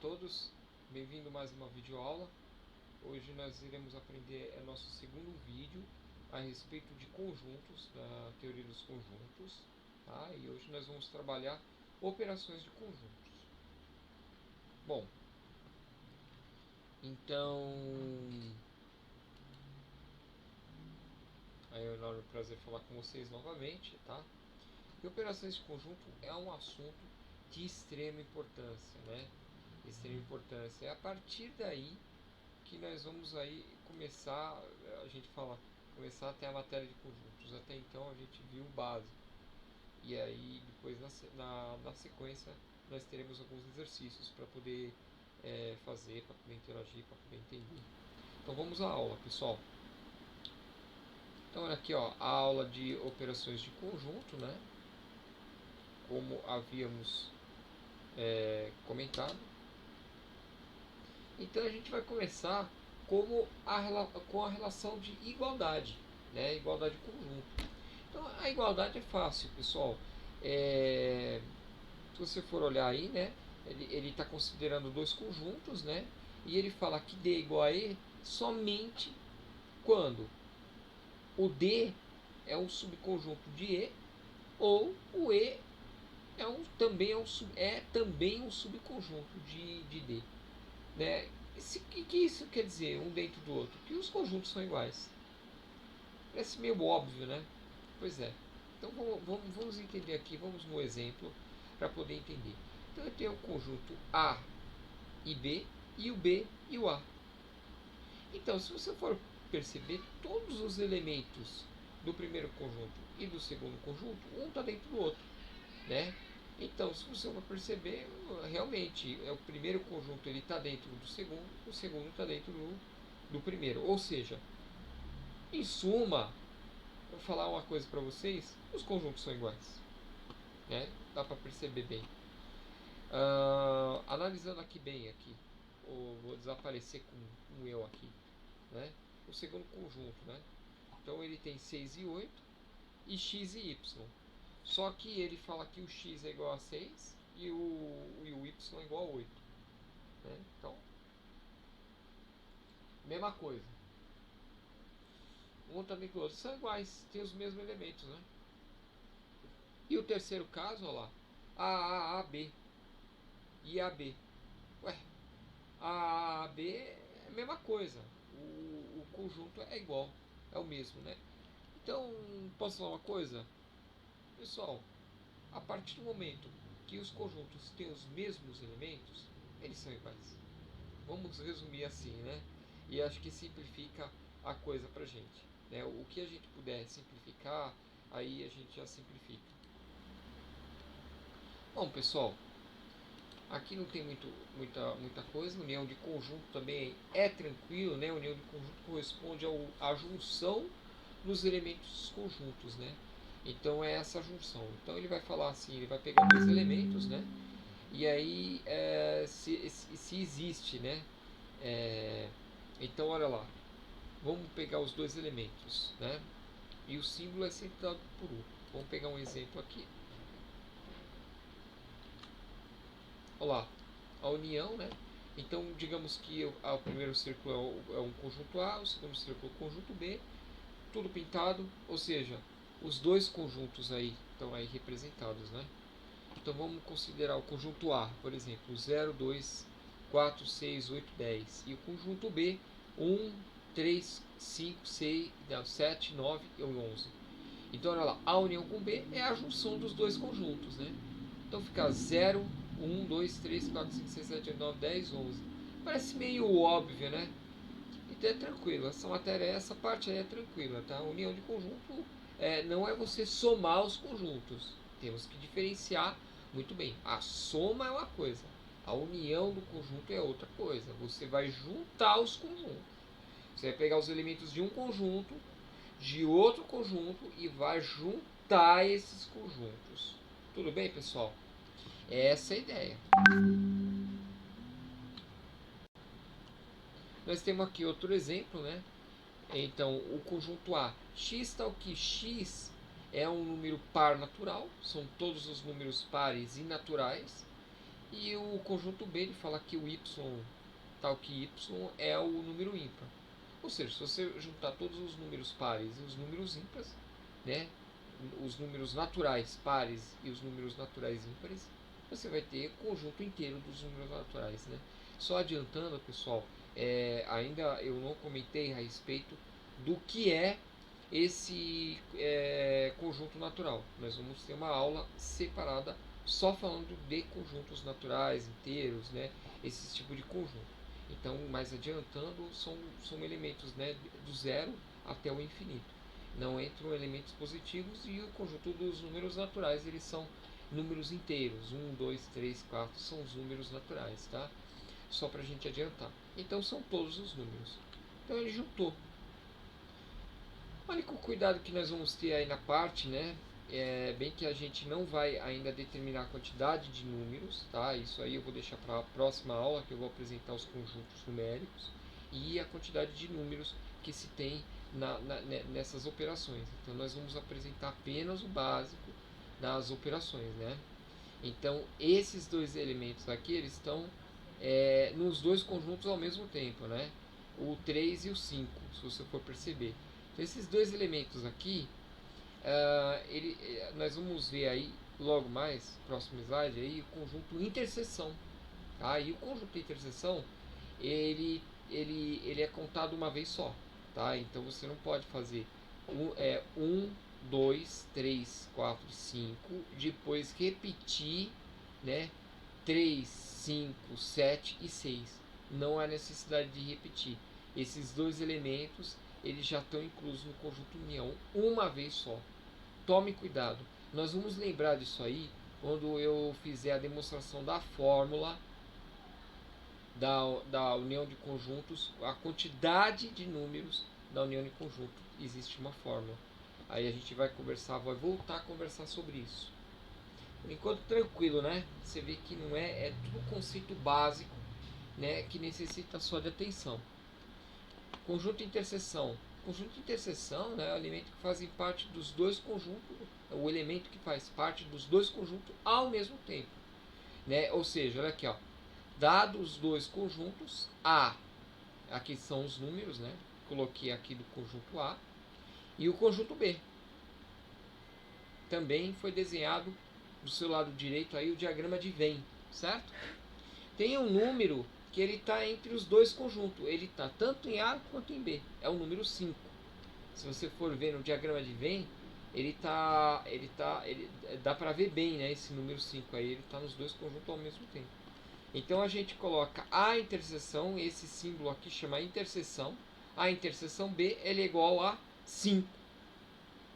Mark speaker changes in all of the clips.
Speaker 1: todos, bem-vindo a mais uma videoaula. Hoje nós iremos aprender nosso segundo vídeo a respeito de conjuntos, da teoria dos conjuntos, tá? E hoje nós vamos trabalhar operações de conjuntos. Bom, então é um enorme prazer falar com vocês novamente, tá? E operações de conjunto é um assunto de extrema importância, né? Extrema importância. É a partir daí que nós vamos aí começar, a gente fala, começar a ter a matéria de conjuntos. Até então a gente viu o básico. E aí depois na sequência nós teremos alguns exercícios para poder fazer, para poder interagir, para poder entender. Então vamos à aula, pessoal. Então olha aqui, ó, a aula de operações de conjunto, né? Como havíamos comentado. Então a gente vai começar com a relação de igualdade, né? Igualdade de conjunto. Então a igualdade é fácil, pessoal. Se você for olhar aí, né? Ele está considerando dois conjuntos, né? E ele fala que D é igual a E somente quando o D é um subconjunto de E ou o E também um subconjunto de D. Né? Que isso quer dizer, um dentro do outro? Que os conjuntos são iguais. Parece meio óbvio, né? Pois é. Então vamos entender aqui, vamos no exemplo para poder entender. Então eu tenho o conjunto A e B, e o B e o A. Então, se você for perceber, todos os elementos do primeiro conjunto e do segundo conjunto, um está dentro do outro, né? Então, se você for perceber, realmente, o primeiro conjunto está dentro do segundo, o segundo está dentro do primeiro. Ou seja, em suma, vou falar uma coisa para vocês, os conjuntos são iguais. Né? Dá para perceber bem. Analisando aqui bem, vou desaparecer com um eu aqui. Né? O segundo conjunto. Né? Então, ele tem 6 e 8, e x e y. Só que ele fala que o x é igual a 6 e o y é igual a 8. Né? Então, mesma coisa. Um também com o outro são iguais, tem os mesmos elementos. Né? E o terceiro caso, olha lá, A, B e AB. Ué, A, B é a mesma coisa. O conjunto é igual, é o mesmo, né? Então, posso falar uma coisa? Pessoal, a partir do momento que os conjuntos têm os mesmos elementos, eles são iguais. Vamos resumir assim, né? E acho que simplifica a coisa pra gente. Né? O que a gente puder simplificar, aí a gente já simplifica. Bom, pessoal, aqui não tem muita coisa. União de conjunto também é tranquilo, né? União de conjunto corresponde à junção dos elementos dos conjuntos, né? Então é essa junção. Então ele vai falar assim, ele vai pegar dois elementos, né? E aí se existe, né? Então olha lá, vamos pegar os dois elementos, né? E o símbolo é sempre dado por U. Vamos pegar um exemplo aqui. Olha lá, a união, né? Então digamos que o primeiro círculo é um conjunto A, o segundo círculo é o conjunto B, tudo pintado, ou seja, os dois conjuntos aí estão aí representados, né? Então vamos considerar o conjunto A, por exemplo, 0, 2, 4, 6, 8, 10. E o conjunto B, 1, 3, 5, 6, 7, 9 e 11. Então olha lá, a união com B é a junção dos dois conjuntos, né? Então fica 0, 1, 2, 3, 4, 5, 6, 7, 8, 9, 10, 11. Parece meio óbvio, né? Então é tranquilo, essa parte aí é tranquila, tá? A união de conjunto não é você somar os conjuntos. Temos que diferenciar muito bem. A soma é uma coisa, a união do conjunto é outra coisa. Você vai juntar os conjuntos. Você vai pegar os elementos de um conjunto, de outro conjunto e vai juntar esses conjuntos. Tudo bem, pessoal? Essa é a ideia. Nós temos aqui outro exemplo, né? Então, o conjunto A, x tal que x é um número par natural, são todos os números pares e naturais. E o conjunto B ele fala que o y, tal que y é o número ímpar. Ou seja, se você juntar todos os números pares e os números ímpares, né, os números naturais pares e os números naturais ímpares, você vai ter o conjunto inteiro dos números naturais, né? Só adiantando, pessoal, ainda eu não comentei a respeito do que é esse conjunto natural. Nós vamos ter uma aula separada só falando de conjuntos naturais inteiros, né? Esse tipo de conjunto. Então, mais adiantando, são elementos, né, do zero até o infinito. Não entram elementos positivos, e o conjunto dos números naturais, eles são números inteiros. 1, 2, 3, 4 são os números naturais, tá? Só para a gente adiantar. Então, são todos os números. Então, ele juntou. O único cuidado que nós vamos ter aí na parte, né, é bem que a gente não vai ainda determinar a quantidade de números, tá? Isso aí eu vou deixar para a próxima aula, que eu vou apresentar os conjuntos numéricos e a quantidade de números que se tem nessas operações. Então nós vamos apresentar apenas o básico das operações, né? Então esses dois elementos aqui, eles estão nos dois conjuntos ao mesmo tempo, né? O 3 e o 5, se você for perceber. Então, esses dois elementos aqui, nós vamos ver aí logo mais, próximo slide, aí, o conjunto interseção. Tá? E o conjunto interseção, ele é contado uma vez só. Tá? Então você não pode fazer 1, 2, 3, 4, 5, depois repetir, né, 3, 5, 7 e 6. Não há necessidade de repetir. Esses dois elementos, eles já estão inclusos no conjunto união uma vez só. Tome cuidado. Nós vamos lembrar disso aí quando eu fizer a demonstração da fórmula da união de conjuntos, a quantidade de números da união de conjunto. Existe uma fórmula. Aí a gente vai voltar a conversar sobre isso. Por enquanto, tranquilo, né? Você vê que não é tudo conceito básico, né, que necessita só de atenção. Conjunto e interseção. Conjunto e interseção, né, é o elemento que fazem parte dos dois conjuntos, o elemento que faz parte dos dois conjuntos ao mesmo tempo, né? Ou seja, olha aqui, ó, dados os dois conjuntos A, aqui são os números, né? Coloquei aqui do conjunto A, e o conjunto B. Também foi desenhado do seu lado direito aí o diagrama de Venn, certo? Tem um número que ele está entre os dois conjuntos. Ele está tanto em A quanto em B. É o número 5. Se você for ver no diagrama de Venn, dá para ver bem, né, esse número 5 aí. Ele está nos dois conjuntos ao mesmo tempo. Então a gente coloca a interseção, esse símbolo aqui chama interseção. A interseção B ele é igual a 5.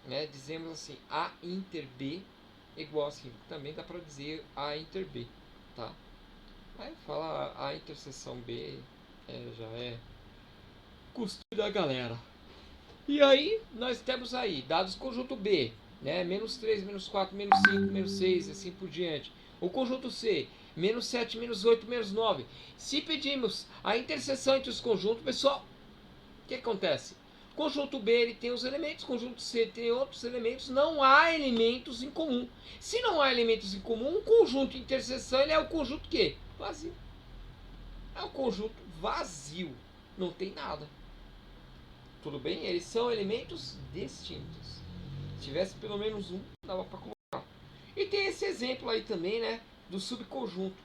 Speaker 1: Né? Dizemos assim, A inter B é igual a 5. Também dá para dizer A inter B. Tá? Aí fala a interseção B, já é costume da galera. E aí nós temos aí dados conjunto B, né? Menos 3, menos 4, menos 5, menos 6, assim por diante. O conjunto C, menos 7, menos 8, menos 9. Se pedimos a interseção entre os conjuntos, pessoal, o que acontece? Conjunto B ele tem os elementos, conjunto C tem outros elementos, não há elementos em comum. Se não há elementos em comum, um conjunto de interseção ele é o conjunto que? Vazio. É um conjunto vazio, não tem nada. Tudo bem? Eles são elementos distintos. Se tivesse pelo menos um, dava para colocar. E tem esse exemplo aí também, né, do subconjunto.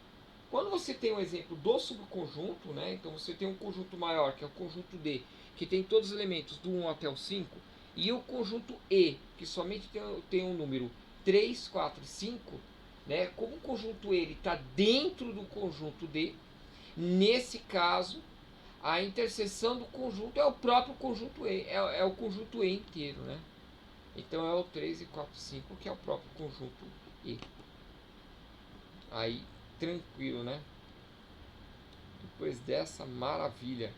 Speaker 1: Quando você tem um exemplo do subconjunto, né, então você tem um conjunto maior, que é o conjunto D, que tem todos os elementos do 1 até o 5, e o conjunto E, que somente tem um número 3, 4 e 5, né, como o conjunto E está dentro do conjunto D, nesse caso, a interseção do conjunto é o próprio conjunto E, é o conjunto E inteiro, né? Então é o 3 e 4 e 5 que é o próprio conjunto E. Aí, tranquilo, né? Depois dessa maravilha.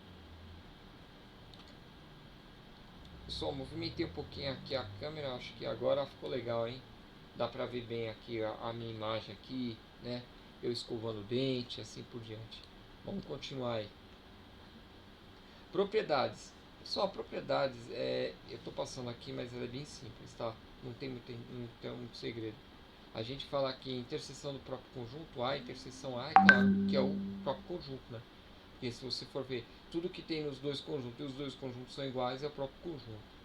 Speaker 1: Pessoal, movimentei um pouquinho aqui a câmera, acho que agora ficou legal, hein? Dá pra ver bem aqui a minha imagem aqui, né? Eu escovando o dente, assim por diante. Vamos continuar aí. Propriedades. Só propriedades, eu estou passando aqui, mas ela é bem simples, tá? Não tem muito segredo. A gente fala que interseção do próprio conjunto A, interseção A, é claro, que é o próprio conjunto, né? Porque se você for ver tudo que tem nos dois conjuntos e os dois conjuntos são iguais, é o próprio conjunto.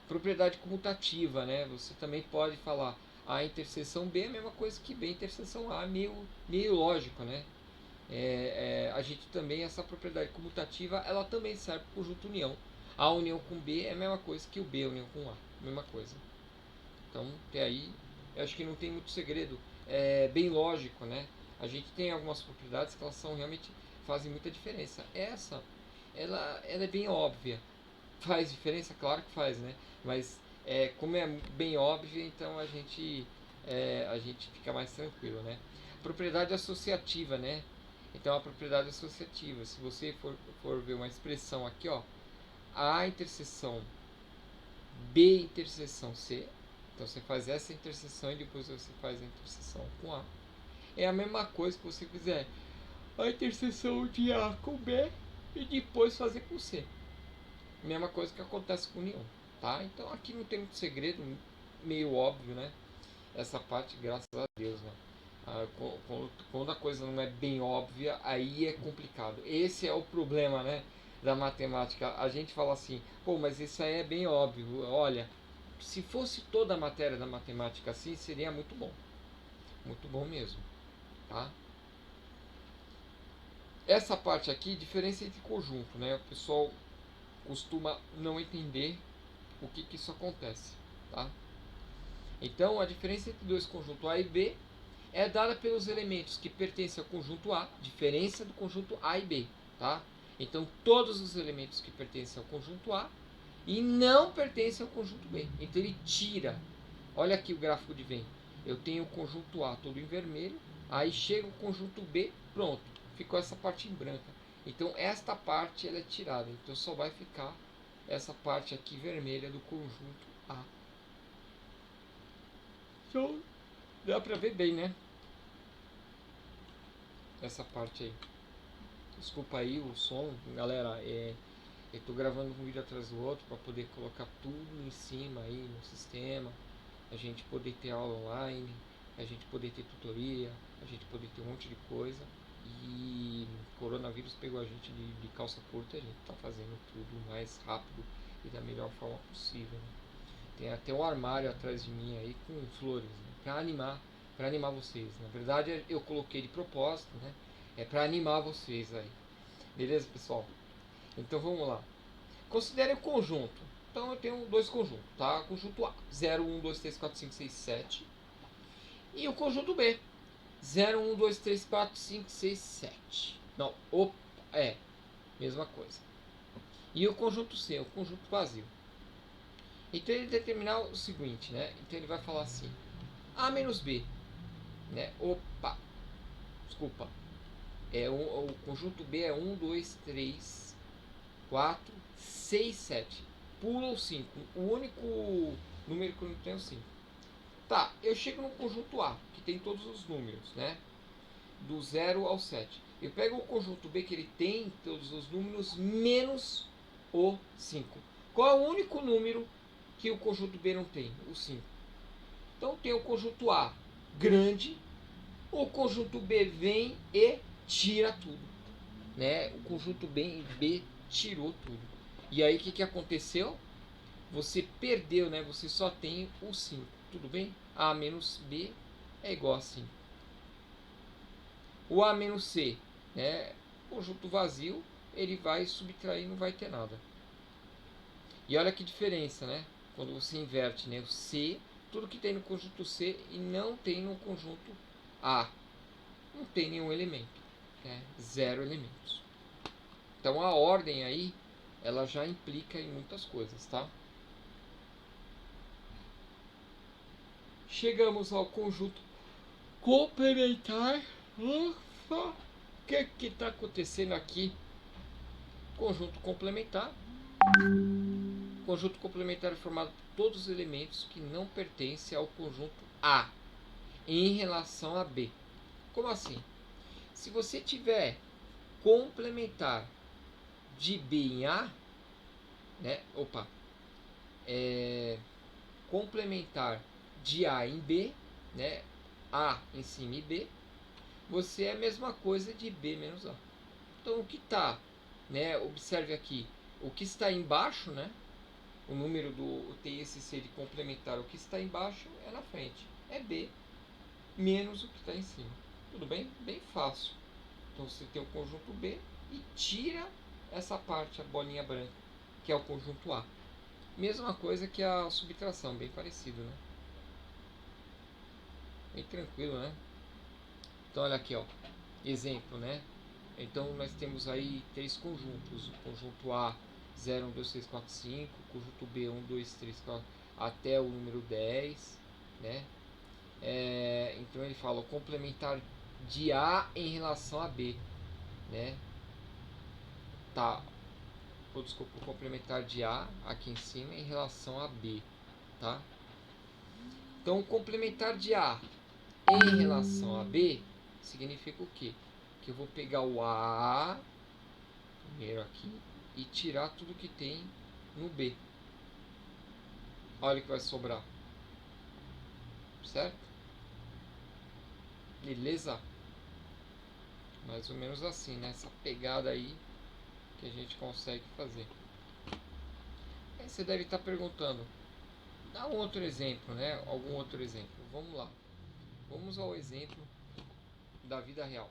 Speaker 1: Propriedade comutativa, né? Você também pode falar A interseção B é a mesma coisa que B interseção A, meio lógico, né? A gente também, essa propriedade comutativa, ela também serve para o conjunto união. A união com B é a mesma coisa que o B união com A, mesma coisa. Então, até aí, eu acho que não tem muito segredo, é bem lógico, né? A gente tem algumas propriedades que elas são realmente fazem muita diferença. Essa, ela é bem óbvia. Faz diferença? Claro que faz, né? Mas como é bem óbvio, então a gente fica mais tranquilo, né? Propriedade associativa, né? Então a propriedade associativa, se você for ver uma expressão aqui, ó, A interseção B interseção C, então você faz essa interseção e depois você faz a interseção com A. É a mesma coisa que você fizer a interseção de A com B e depois fazer com C. Mesma coisa que acontece com união, tá? Então aqui não tem muito segredo, meio óbvio, né? Essa parte, graças a Deus, né? Quando a coisa não é bem óbvia, aí é complicado. Esse é o problema, né, da matemática. A gente fala assim, pô, mas isso aí é bem óbvio. Olha, se fosse toda a matéria da matemática assim, seria muito bom mesmo, tá? Essa parte aqui, diferença entre conjunto, né? O pessoal costuma não entender o que isso acontece, tá? Então, a diferença entre dois conjuntos A e B é dada pelos elementos que pertencem ao conjunto A, diferença do conjunto A e B, tá? Então, todos os elementos que pertencem ao conjunto A e não pertencem ao conjunto B. Então, ele tira. Olha aqui o gráfico de Venn. Eu tenho o conjunto A todo em vermelho, aí chega o conjunto B, pronto, ficou essa parte em branca. Então, esta parte ela é tirada. Então, só vai ficar essa parte aqui vermelha do conjunto A. Então, dá pra ver bem, né? Essa parte aí. Desculpa aí o som, galera. Eu tô gravando um vídeo atrás do outro para poder colocar tudo em cima aí no sistema. A gente poder ter aula online, a gente poder ter tutoria, a gente poder ter um monte de coisa. E o coronavírus pegou a gente de calça curta, a gente tá fazendo tudo mais rápido e da melhor forma possível, né? Tem até um armário atrás de mim aí com flores, né? Para animar vocês. Na verdade, eu coloquei de propósito, né? É para animar vocês aí. Beleza, pessoal? Então vamos lá. Considere o conjunto. Então eu tenho dois conjuntos, tá? Conjunto A, 0, 1, 2, 3, 4, 5, 6, 7. E o conjunto B, 0, 1, 2, 3, 4, 5, 6, 7. Não, opa, mesma coisa. E o conjunto C, o conjunto vazio. Então ele determinar o seguinte, né? Então ele vai falar assim: A menos B, né? Opa, desculpa. O conjunto B é 1, 2, 3, 4, 6, 7. Pula o 5. O único número que eu não tenho é o 5. Tá, eu chego no conjunto A, que tem todos os números, né? Do 0 ao 7. Eu pego o conjunto B, que ele tem todos os números, menos o 5. Qual é o único número que o conjunto B não tem? O 5. Então tem o conjunto A grande, o conjunto B vem e tira tudo, né? O conjunto B tirou tudo. E aí o que aconteceu? Você perdeu, né? Você só tem o 5, tudo bem? A menos B é igual a 5. O A menos C, né? Conjunto vazio, ele vai subtrair e não vai ter nada. E olha que diferença, né? Quando você inverte, né? O C, tudo que tem no conjunto C e não tem no conjunto A. Não tem nenhum elemento, né? 0 elementos. Então a ordem aí, ela já implica em muitas coisas, tá? Chegamos ao conjunto complementar. Ufa! O que está acontecendo aqui? Conjunto complementar. Conjunto complementar é formado por todos os elementos que não pertencem ao conjunto A em relação a B. Como assim? Se você tiver complementar de B em A, né? Complementar de A em B, né, A em cima e B, você é a mesma coisa de B menos A. Então o que está, né, observe aqui, o que está embaixo, né, o número do TSC de complementar, o que está embaixo é na frente, é B menos o que está em cima. Tudo bem? Bem fácil. Então você tem o conjunto B e tira essa parte, a bolinha branca, que é o conjunto A. Mesma coisa que a subtração, bem parecido, né? Bem tranquilo, né? Então olha aqui, ó, exemplo, né? Então nós temos aí três conjuntos, o conjunto A 0, 1, 2, 3, 4, 5, o conjunto B 1, 2, 3, 4, até o número 10, né? Então ele fala o complementar de A em relação a B, né? Tá, desculpa, o complementar de A aqui em cima em relação a B, tá? Então o complementar de A em relação a B significa o quê? Que eu vou pegar o A primeiro aqui e tirar tudo que tem no B. Olha o que vai sobrar. Certo? Beleza? Mais ou menos assim, né? Essa pegada aí que a gente consegue fazer. Aí você deve estar perguntando, dá um outro exemplo, né? Algum outro exemplo. Vamos lá. Vamos ao exemplo da vida real.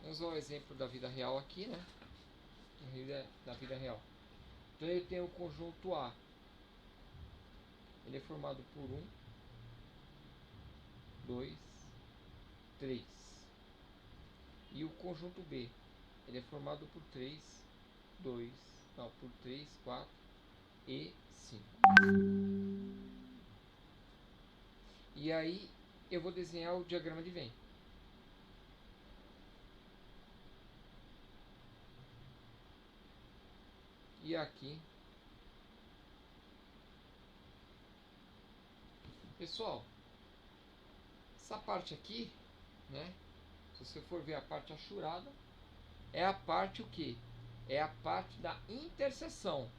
Speaker 1: Vamos ao exemplo da vida real aqui, né? Da vida real. Então eu tenho o conjunto A. Ele é formado por 1, 2, 3. E o conjunto B, ele é formado por 3, 2, não, por 3, 4 e 5. E aí eu vou desenhar o diagrama de Venn. E aqui, pessoal, essa parte aqui, né? Se você for ver a parte achurada, é a parte o quê? É a parte da interseção.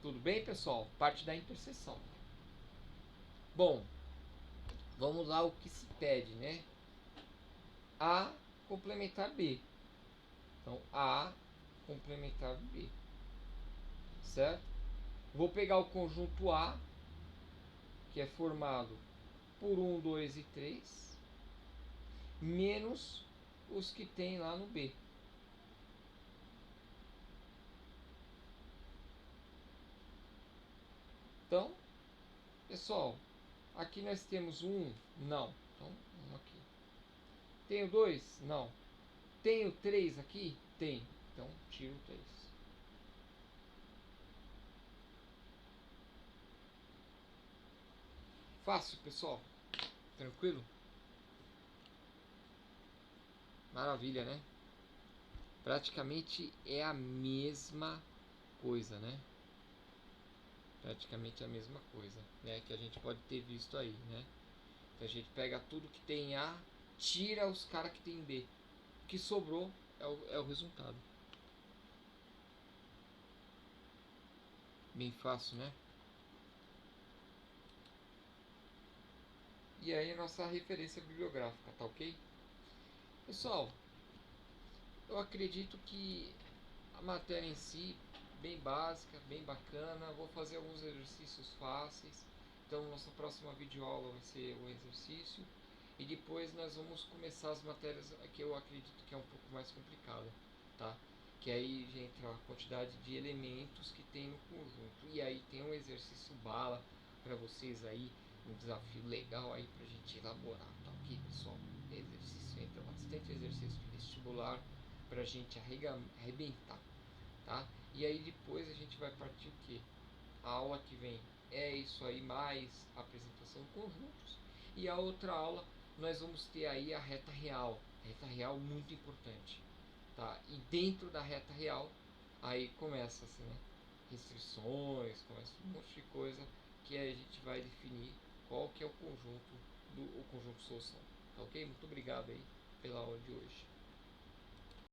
Speaker 1: Tudo bem, pessoal? Parte da interseção. Bom, vamos lá o que se pede, né? A complementar B. Então, A complementar B. Certo? Vou pegar o conjunto A, que é formado por 1, 2 e 3, menos os que tem lá no B. Então, pessoal, aqui nós temos 1, não. Então, 1 aqui. Tenho 2? Não. Tenho 3 aqui? Tem. Então, tiro 3. Fácil, pessoal. Tranquilo? Maravilha, né? Praticamente é a mesma coisa, né? Praticamente a mesma coisa, né? Que a gente pode ter visto aí, né? Então a gente pega tudo que tem A, tira os caras que tem B. O que sobrou é o resultado. Bem fácil, né? E aí a nossa referência bibliográfica, tá ok? Pessoal, eu acredito que a matéria em si, bem básica, bem bacana. Vou fazer alguns exercícios fáceis. Então, nossa próxima videoaula vai ser o exercício. E depois nós vamos começar as matérias que eu acredito que é um pouco mais complicada, tá? Que aí já entra a quantidade de elementos que tem no conjunto. E aí tem um exercício bala para vocês aí, um desafio legal aí pra gente elaborar, tá ok, pessoal? Exercício, entra bastante exercício de vestibular pra gente arrebentar, tá? E aí depois a gente vai partir o que? A aula que vem é isso aí, mais a apresentação de conjuntos. E a outra aula nós vamos ter aí a reta real. Reta real muito importante, tá? E dentro da reta real, aí começa assim, né? Restrições, começa um monte de coisa que a gente vai definir qual que é o conjunto solução. Tá ok? Muito obrigado aí pela aula de hoje.